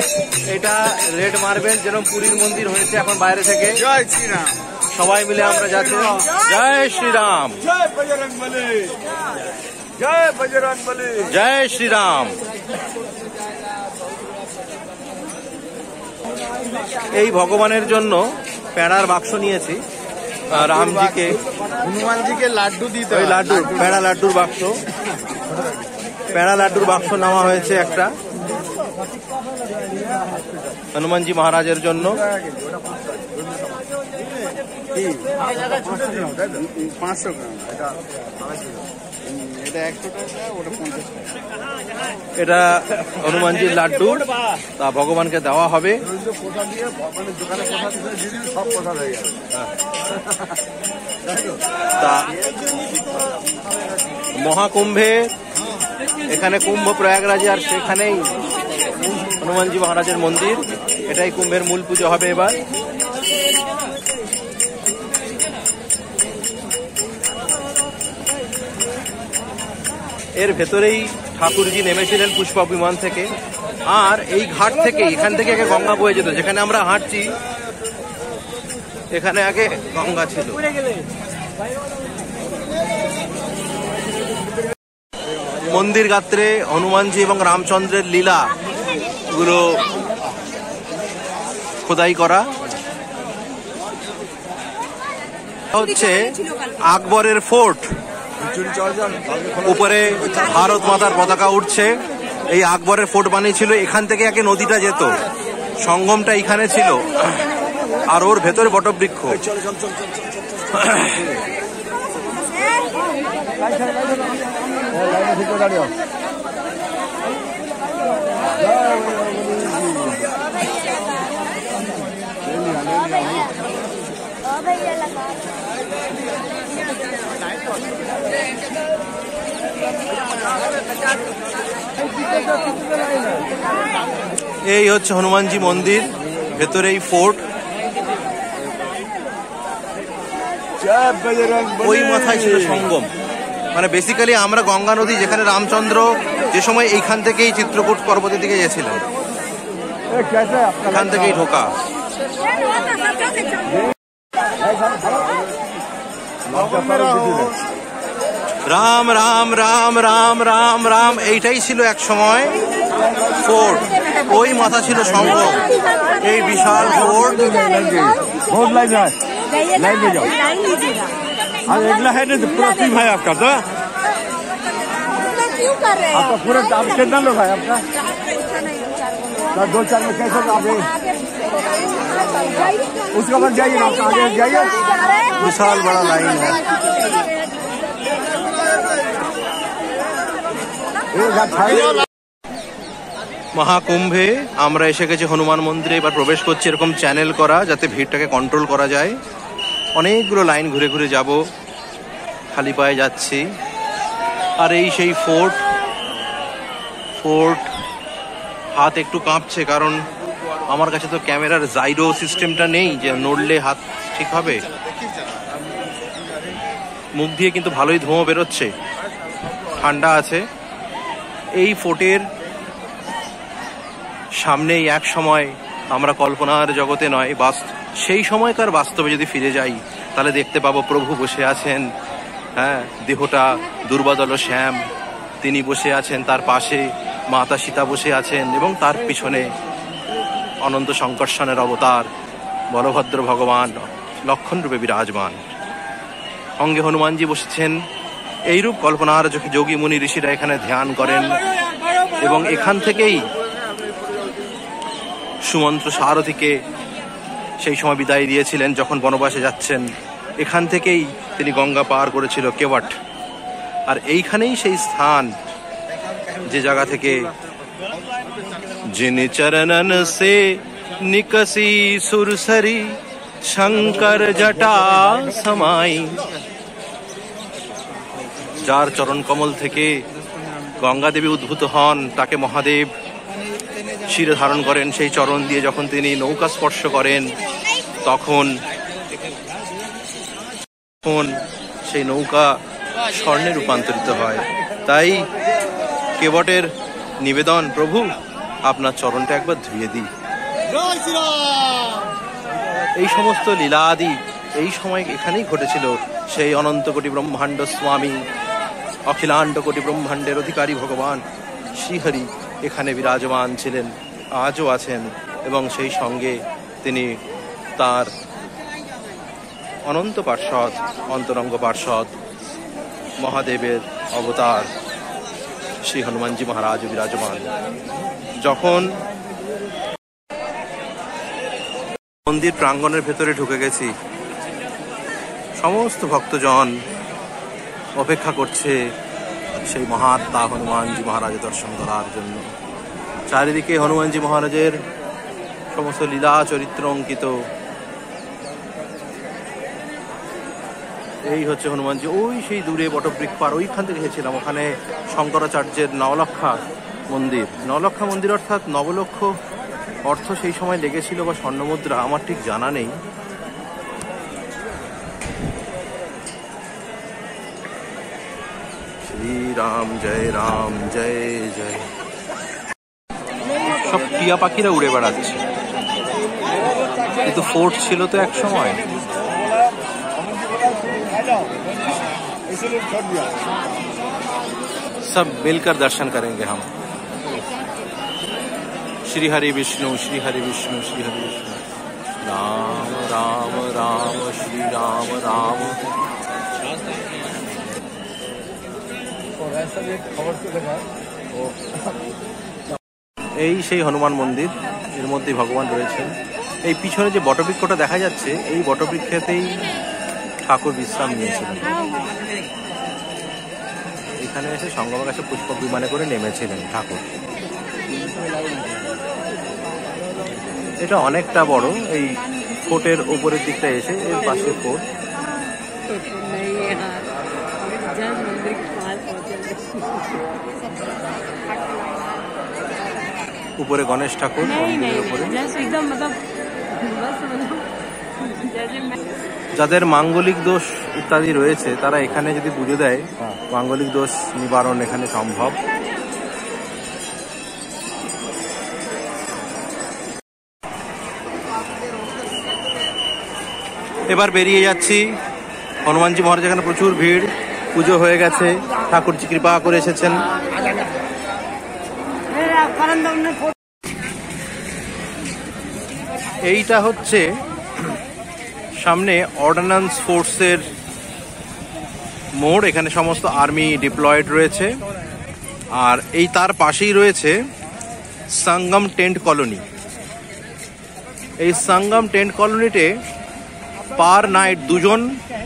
এটা রেড মার্বেল, যেরকম পুরীর মন্দির হয়েছে এখন বাইরে থেকে। জয় শ্রীরাম। সবাই মিলে আমরা যাচ্ছি। জয় শ্রীরাম, জয় বজরংবলী, জয় বজরংবলী, জয় শ্রীরাম। এই ভগবানের জন্য পেড়ার বাক্স নিয়েছি, রামজিকে হনুমানজিকে লাড্ডু দিতে ওই লাড্ডু, পেড়া লাড্ডুর বাক্স, পেড়া লাড্ডুর বাক্স নেওয়া হয়েছে একটা হনুমানজি মহারাজের জন্য। 500 গ্রাম, এটা 100 টাকা, ওটা 50 টাকা। এটা হনুমানজির লাড্ডু, তা ভগবানকে দেওয়া হবে। তা মহাকুম্ভে এখানে কুম্ভ প্রয়াগরাজে, আর সেখানেই হনুমানজি মহারাজের মন্দির। এটাই কুম্ভের মূল পুজো হবে এবার। এর ভেতরেই ঠাকুরজি নেমেছিলেন পুষ্পক বিমান থেকে। আর এই ঘাট থেকে, এখান থেকে আগে গঙ্গা বয়ে যেত, যেখানে আমরা হাঁটছি এখানে আগে গঙ্গা ছিল। মন্দির গাত্রে হনুমানজি এবং রামচন্দ্রের লীলা গুলো খোদাই করা হচ্ছে। আকবরের ফোর্ট, উপরে ভারত মাতার পতাকা উঠছে। এই আকবরের ফোর্ট বানিয়েছিল, এখান থেকে একে নদীটা যেত, সঙ্গমটা এখানে ছিল, আর ওর ভেতরে বটবৃক্ষ। এই হচ্ছে হনুমানজি মন্দির, ভেতরেই ফোর্ট। ওই মাথায় ছিল সঙ্গম, মানে বেসিক্যালি আমরা গঙ্গা নদী, যেখানে রামচন্দ্র যে সময় এইখান থেকেই চিত্রকূট পর্বতের দিকে গেছিলেন, এখান থেকেই ঢোকা। রাম রাম রাম রাম রাম রাম, এইটাই ছিল এক সময় ফোর্ট। ওই মাথা ছিল সঙ্গম, এই বিশাল ফোর্ট। बहुत लाइन है, लाइन में जाओ। अगला है ना, पूरा टीम है आपका। तो क्यों कर रहे हैं आपका पूरा आप कितना लोग है आपका? आप? 2-4 में कैसे आप आगे उसके बाद जाइए ना, आप आगे जाइए। विशाल बड़ा लाइन है। মহাকুম্ভে আমরা এসে গেছি হনুমান মন্দিরে। এবার প্রবেশ করছি, এরকম চ্যানেল করা যাতে ভিড়টাকে কন্ট্রোল করা যায়। অনেকগুলো লাইন ঘুরে ঘুরে যাব, খালি পায়ে যাচ্ছি। আর এই সেই ফোর্ট, হাত একটু কাঁপছে কারণ আমার কাছে তো ক্যামেরার জাইরো সিস্টেমটা নেই যে নড়লে হাত ঠিক হবে। মুখ দিয়ে কিন্তু ভালোই ধোঁয়া বেরোচ্ছে, ঠান্ডা আছে। এই ফোর্টের সামনেই এক সময় আমরা কল্পনার জগতে নয়, সেই সময়কার বাস্তবে যদি ফিরে যাই তাহলে দেখতে পাবো প্রভু বসে আছেন। হ্যাঁ, দেহটা দুর্বাদল শ্যাম, তিনি বসে আছেন, তার পাশে মাতা সীতা বসে আছেন এবং তার পিছনে অনন্ত সংকর্ষণের অবতার বলভদ্র ভগবান লক্ষণ রূপে বিরাজমান। অঙ্গে হনুমানজি বসেছেন। এইরূপ কল্পনার যোগী মুনি ঋষিরা এখানে ধ্যান করেন এবং এখান থেকেই সুমন্ত্র সারথীকে সেই সময় বিদায় দিয়েছিলেন যখন বনবাসে যাচ্ছেন। এখান থেকেই তিনি গঙ্গা পার করেছিল কেওট। আর এইখানেই সেই স্থান যে জায়গা থেকে जिन चरणन से निकसी सुरसरी शंकर जटा समाई, যার চরণ কমল থেকে গঙ্গা দেবী উদ্ভূত হন তাকে মহাদেব শিরে ধারণ করেন। সেই চরণ দিয়ে যখন তিনি নৌকা স্পর্শ করেন তখন সেই নৌকা স্বর্ণে রূপান্তরিত হয়। তাই কেবটের নিবেদন, প্রভু আপনার চরণটা একবার ধুয়ে দিই। এই সমস্ত লীলাদি এই সময় এখানেই ঘটেছিল। সেই অনন্ত কোটি ব্রহ্মাণ্ড স্বামী, অখিলাণ্ড কোটি ব্রহ্মাণ্ডের অধিকারী ভগবান শ্রীহরি এখানে বিরাজমান ছিলেন, আজও আছেন। এবং সেই সঙ্গে তিনি তার অনন্ত পার্ষদ, অন্তরঙ্গ পার্ষদ মহাদেবের অবতার শ্রী হনুমানজি মহারাজ বিরাজমান। যখন মন্দির প্রাঙ্গণের ভেতরে ঢুকে গেছি, সমস্ত ভক্তজন অপেক্ষা করছে সেই মহাত্মা হনুমানজি মহারাজের দর্শন করার জন্য। চারিদিকে হনুমানজি মহারাজের সমস্ত লীলা চরিত্র অঙ্কিত। এই হচ্ছে হনুমানজি। ওই সেই দূরে বটবৃক্ষ, আর ওইখান থেকে এসেছিলাম, ওখানে শঙ্করাচার্যের নবলক্ষা মন্দির অর্থাৎ নবলক্ষ অর্থ সেই সময় লেগেছিল বা স্বর্ণমুদ্রা, আমার ঠিক জানা নেই। শ্রীরাম জয় রাম জয় জয়। সব টিয়া পাখিরা উড়ে বেড়াচ্ছে, কিন্তু ফোর্ট ছিল তো এক সময়। सब मिलकर दर्शन करेंगे हम। श्री हरि विष्णु श्री हरि विष्णु श्री हरि विष्णु, राम राम राम श्री राम राम। এই সেই হনুমান মন্দির, এর মধ্যে ভগবান রয়েছেন। এই পিছনে যে বটবৃক্ষটা দেখা যাচ্ছে, এই বটবৃক্ষতেই ঠাকুর বিশ্রাম নিয়েছিলেন। এখানে এসে সঙ্গমের কাছে পুষ্পক বিমানে করে নেমেছিলেন ঠাকুর। এটা অনেকটা বড়। এই ফোর্টের উপরের দিকটা এসে এর পাশে ফোর্ট। উপরে গণেশ ঠাকুর, মন্দিরের উপরে। যাদের মাঙ্গলিক দোষ ইত্যাদি রয়েছে তারা এখানে যদি পুজো দেয়, মাঙ্গলিক দোষ নিবারণ এখানে সম্ভব। এবার বেরিয়ে যাচ্ছি। হনুমানজি মহারাজ এখানে প্রচুর ভিড়, পুজো হয়ে গেছে, ঠাকুরজি কৃপা করে এসেছেন। এইটা হচ্ছে সামনে অর্ডিন্যান্স ফোর্সের মোড়। এখানে সমস্ত আর্মি ডিপ্লয়েড রয়েছে আর এই তার পাশেই রয়েছে সঙ্গম টেন্ট কলোনি। এই সঙ্গম টেন্ট কলোনিতে পার নাইট দুজন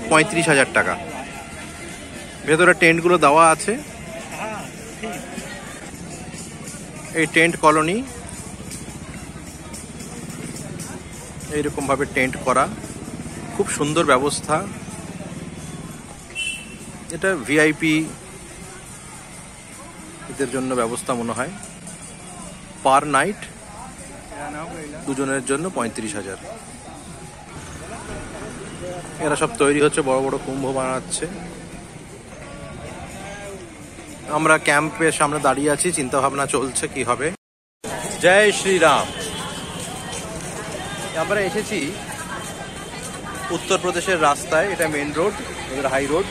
35,000 টাকা। ভেতরে টেন্টগুলো দেওয়া আছে। এই টেন্ট কলোনি এইরকম ভাবে টেন্ট করা, খুব সুন্দর ব্যবস্থা। এটা ভিআইপি এদের জন্য ব্যবস্থা মনে হয়। পার নাইট দুজনের জন্য 35,000। এরা সব তৈরি হচ্ছে, বড় বড় কুম্ভ বানাচ্ছে। আমরা ক্যাম্পের সামনে দাঁড়িয়ে আছি, চিন্তা ভাবনা চলছে কি হবে। জয় শ্রীরাম। আমরা এসেছি উত্তরপ্রদেশের রাস্তায়, এটা মেন রোড, এদের হাই রোড।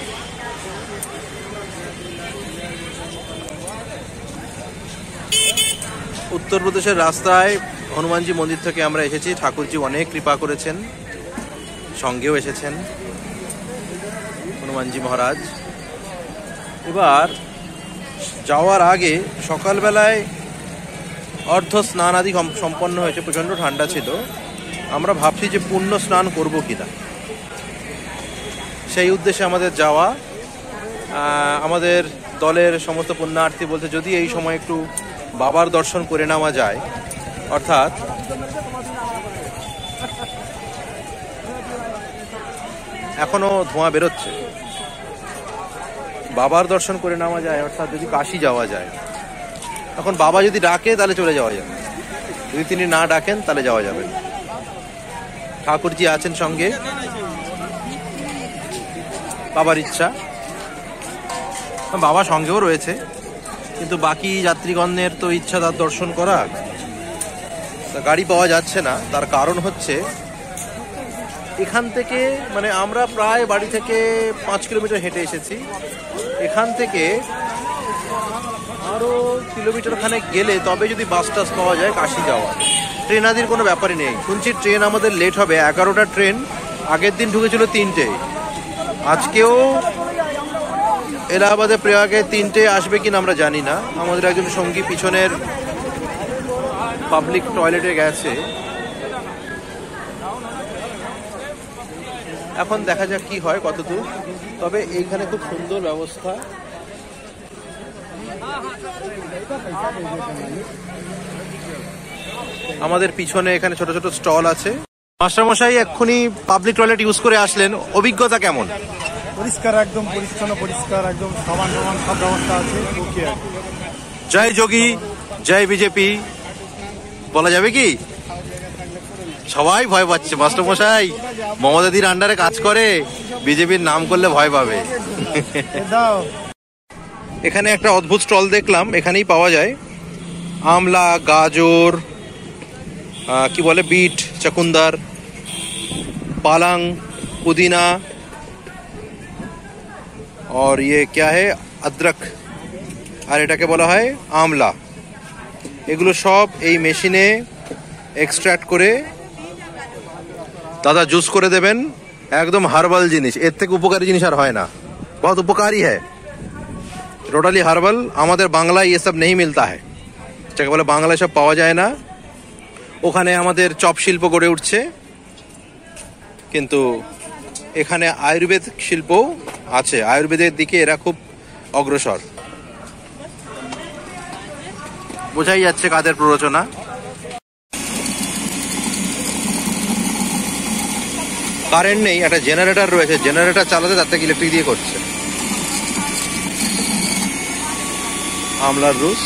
উত্তরপ্রদেশের রাস্তায় হনুমানজি মন্দির থেকে আমরা এসেছি। ঠাকুরজি অনেক কৃপা করেছেন, সঙ্গেও এসেছেন হনুমানজি মহারাজ। এবার যাওয়ার আগে সকালবেলায় অর্ধ স্নান আদি সম্পন্ন হয়েছে, প্রচণ্ড ঠান্ডা ছিল। আমরা ভাবছি যে পুণ্য স্নান করবো কিনা, সেই উদ্দেশ্যে আমাদের যাওয়া। আমাদের দলের সমস্ত পুণ্যার্থী বলতে যদি এই সময় একটু বাবার দর্শন করে নেওয়া যায়, অর্থাৎ এখনো ধোঁয়া বেরোচ্ছে, বাবার দর্শন করে নেওয়া যায়, অর্থাৎ যদি কাশী যাওয়া যায়। এখন বাবা যদি ডাকে তাহলে চলে যাওয়া যাবে, যদি তিনি না ডাকেন তাহলে যাওয়া যাবে। ঠাকুরজি আছেন সঙ্গে, বাবার ইচ্ছা, বাবা সঙ্গেও রয়েছে, কিন্তু বাকি যাত্রীগণের তো ইচ্ছা তার দর্শন করা। গাড়ি পাওয়া যাচ্ছে না, তার কারণ হচ্ছে এখান থেকে, মানে আমরা প্রায় বাড়ি থেকে 5 কিলোমিটার হেঁটে এসেছি। এখান থেকে আরো কিলোমিটার খানেক গেলে তবে যদি বাস টাস পাওয়া যায় কাশী যাওয়া। ট্রেন আদির কোনো ব্যাপারই নেই। শুনছি ট্রেন আমাদের লেট হবে, 11টা ট্রেন। আগের দিন ঢুকেছিল 3টে, আজকেও এলাহাবাদে প্রয়াগে 3টে আসবে কিনা আমরা জানি না। আমাদের একজন সঙ্গী পিছনের পাবলিক টয়লেটে গেছে, এখন দেখা যাক কি হয়, কতদূর। তবে এইখানে খুব সুন্দর ব্যবস্থা। আমাদের পিছনে এখানে ছোট ছোট স্টল আছে। মাস্টারমশাই এক্ষুনি পাবলিক টয়লেট ইউজ করে আসলেন, অভিজ্ঞতা কেমন? পরিষ্কার, একদম পরিচ্ছন্ন, পরিষ্কার, একদম সাবান টাবান সব ব্যবস্থা আছে। ওকে, জয় যোগী, জয় বিজেপি বলা যাবে কি? সবাই ভয় পাচ্ছে। মাস্টারমশাই মমতাদির আন্ডারে কাজ করে, বিজেপির নাম করলে ভয় পাবে। এখানে একটা অদ্ভুত স্টল দেখলাম, এখানেই পাওয়া যায় আমলা, গাজর, কি বলে, বিট, চকুন্দার, পালং, पुदीना और ये क्या है अदरक আর এটাকে বলা হয় আমলা। এগুলো সব এই মেশিনে এক্সট্রাক্ট করে দাদা জুস করে দেবেন। একদম হার্বাল জিনিস, এর থেকে উপকারী জিনিস আর হয় না। बहुत উপকারী है, টোটালি হার্বাল। আমাদের বাংলায় ये सब नहीं मिलता है, যাকে বলে বাংলায় সব পাওয়া যায় না। ওখানে আমাদের চপ শিল্প গড়ে উঠছে, কিন্তু এখানে আয়ুর্বেদ শিল্প আছে, আয়ুর্বেদের দিকে এরা খুব অগ্রসর। বোঝাই যাচ্ছে কাদের প্ররোচনা। কারেন্ট নেই, একটা জেনারেটর রয়েছে, জেনারেটর চালাতে তার থেকে ইলেকট্রিক দিয়ে করছে। আমলার রুস,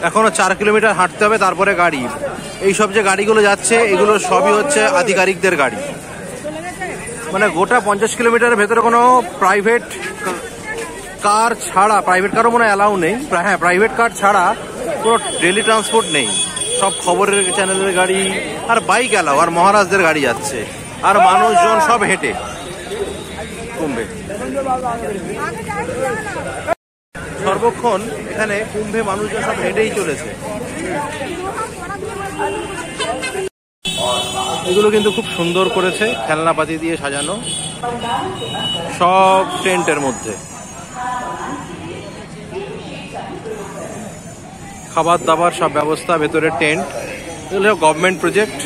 এখনো 4 কিলোমিটার হাঁটতে হবে, তারপরে গাড়ি। এইসব যে গাড়িগুলো যাচ্ছে এগুলো সবই হচ্ছে আধিকারিকদের গাড়ি। মানে গোটা 50 কিলোমিটারের ভেতরে কোনো প্রাইভেট কার ছাড়া, প্রাইভেট কারও মনে হয় অ্যালাউ নেই, হ্যাঁ প্রাইভেট কার ছাড়া কোনো ডেলি ট্রান্সপোর্ট নেই। সব খবরের চ্যানেলের গাড়ি আর বাইক অ্যালাউ, আর মহারাজদের গাড়ি যাচ্ছে, আর মানুষজন সব হেঁটে কমবে। সর্বক্ষণ এখানে কুম্ভে মানুষজন সব হেঁটেই চলেছে। এগুলো কিন্তু খুব সুন্দর করেছে, খেলনাপাতি দিয়ে সাজানো, সব টেন্টের মধ্যে। খাবার দাবার সব ব্যবস্থা, ভেতরে টেন্ট। এগুলো গভর্নমেন্ট প্রজেক্ট।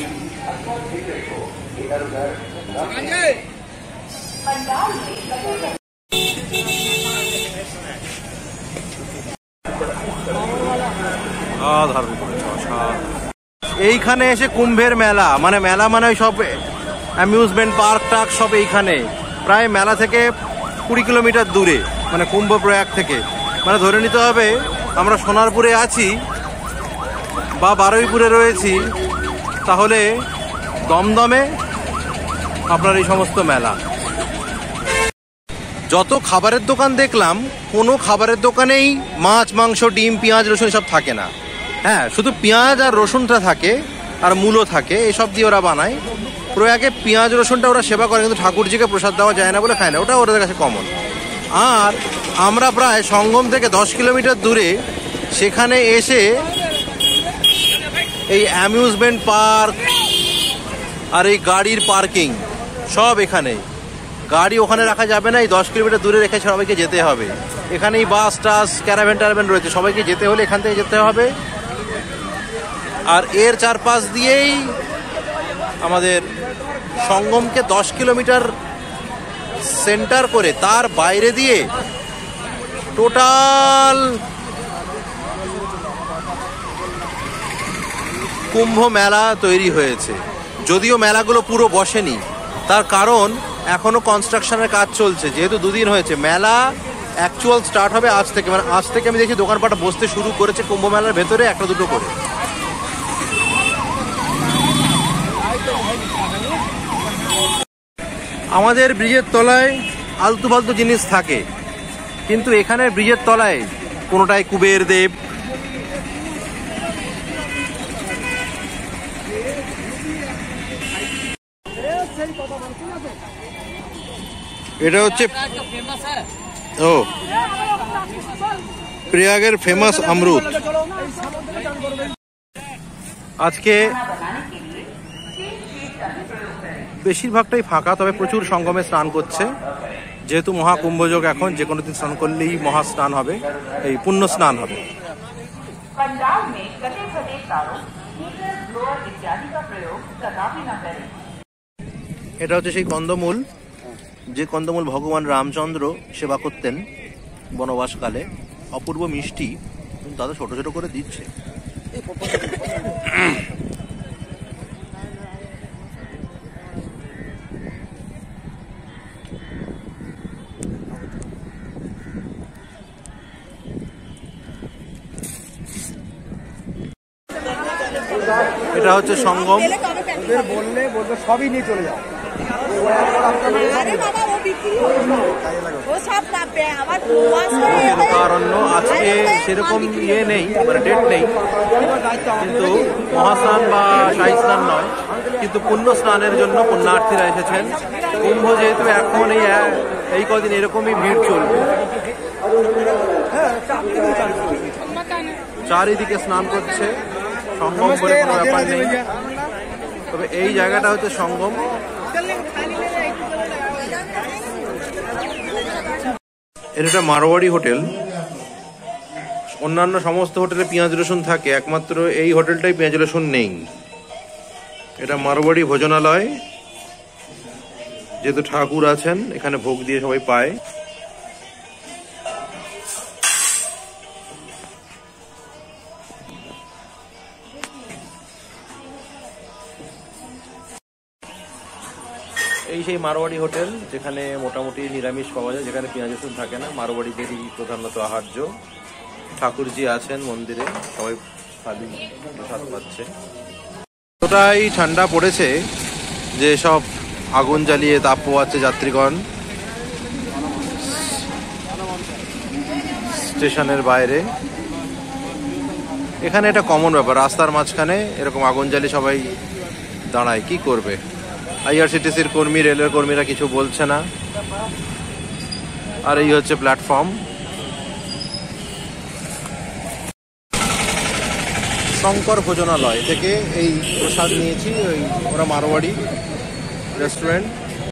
এইখানে এসে কুম্ভের মেলা, মানে মেলা মানে সব অ্যামিউজমেন্ট পার্ক টার্ক সব এইখানে। প্রায় মেলা থেকে 20 কিলোমিটার দূরে, মানে কুম্ভ প্রয়াগ থেকে। মানে ধরে নিতে হবে আমরা সোনারপুরে আছি বা বারুইপুরে রয়েছি, তাহলে দমদমে আপনার এই সমস্ত মেলা। যত খাবারের দোকান দেখলাম, কোনো খাবারের দোকানেই মাছ, মাংস, ডিম, পেঁয়াজ, রসুন সব থাকে না। হ্যাঁ, শুধু পেঁয়াজ আর রসুনটা থাকে, আর মূলো থাকে, এসব দিয়ে ওরা বানায়। প্রয়াগে পেঁয়াজ রসুনটা ওরা সেবা করে, কিন্তু ঠাকুরজিকে প্রসাদ দেওয়া যায় না বলে খায় না, ওটা ওদের কাছে কমন। আর আমরা প্রায় সঙ্গম থেকে 10 কিলোমিটার দূরে, সেখানে এসে এই অ্যামিউজমেন্ট পার্ক আর এই গাড়ির পার্কিং সব এখানে। গাড়ি ওখানে রাখা যাবে না, এই 10 কিলোমিটার দূরে রেখে সবাইকে যেতে হবে। এখানেই বাস টাস, ক্যারাভ্যান টারাভ্যান রয়েছে, সবাইকে যেতে হলে এখান থেকে যেতে হবে। আর এর চারপাশ দিয়েই আমাদের সঙ্গমকে 10 কিলোমিটার সেন্টার করে, তার বাইরে দিয়ে টোটাল কুম্ভ মেলা তৈরি হয়েছে। যদিও মেলাগুলো পুরো বসেনি, তার কারণ এখনো কনস্ট্রাকশনের কাজ চলছে। যেহেতু 2 দিন হয়েছে, মেলা অ্যাকচুয়াল স্টার্ট হবে আজ থেকে। মানে আজ থেকে আমি দেখি দোকানপাট বসতে শুরু করেছে কুম্ভ মেলার ভেতরে, 1-2 করে। আমাদের ব্রিজের তলায় আলতু ফালতু জিনিস থাকে, কিন্তু এখানে ব্রিজের তলায় কোনোটায় কুবের দেব, এটা হচ্ছে ও প্রয়াগের ফেমাস আমরুদ। আজকে বেশিরভাগটাই ফাঁকা, তবে প্রচুর সঙ্গমে স্নান করছে। যেহেতু মহাকুম্ভযোগ, এখন যে কোনো দিন স্নান করলেই মহা স্নান হবে, এই পুণ্য স্নান হবে। এটা হচ্ছে সেই কন্দমূল, যে কন্দমূল ভগবান রামচন্দ্র সেবা করতেন বনবাসকালে। অপূর্ব মিষ্টি, দাদা ছোট ছোট করে দিচ্ছে। এটা হচ্ছে সঙ্গম। বললে সবই নিয়ে চলে যাও। কারণ্য আজকে সেরকম ইয়ে নেই, মানে ডেট নেই, কিন্তু মহাস্নান বা শাহী স্নান নয়, কিন্তু পুণ্য স্নানের জন্য পুণ্যার্থীরা এসেছেন। কুম্ভ যেহেতু এখন এই কদিন এরকমই ভিড় চলবে, চারিদিকে স্নান করছে। সঙ্গম বলে কোনো ব্যাপার নেই, তবে এই জায়গাটা হচ্ছে সঙ্গম। এটা একটা মারোয়াড়ি হোটেল। অন্যান্য সমস্ত হোটেলে পেঁয়াজ রসুন থাকে, একমাত্র এই হোটেলটাই পেঁয়াজ রসুন নেই। এটা মারোয়াড়ি ভোজনালয়, যেহেতু ঠাকুর আছেন এখানে ভোগ দিয়ে সবাই পায়। এই সেই মারোয়াড়ি হোটেল, যেখানে মোটামুটি নিরামিষ পাওয়া যায়, যেখানে পেঁয়াজ রসুন থাকে না। মারোয়াড়িদেরই প্রধানত আহার্য। ঠাকুরজি আছেন মন্দিরে, সবাই প্রসাদ পাচ্ছে। এতটাই ঠান্ডা পড়েছে যে সব আগুন জ্বালিয়ে তাপ পোয়াচ্ছে যাত্রীগণ স্টেশনের বাইরে। এখানে এটা কমন ব্যাপার, রাস্তার মাঝখানে এরকম আগুন জ্বালিয়ে সবাই দাঁড়ায়। কি করবে? আইআরসিটিসির কর্মী, রেলের কর্মীরা কিছু বলছে না। আর এই হচ্ছে প্ল্যাটফর্ম। শঙ্কর ভোজনালয় থেকে এই প্রসাদ নিয়েছি। ওই ওরা মারোয়াড়ি রেস্টুরেন্ট।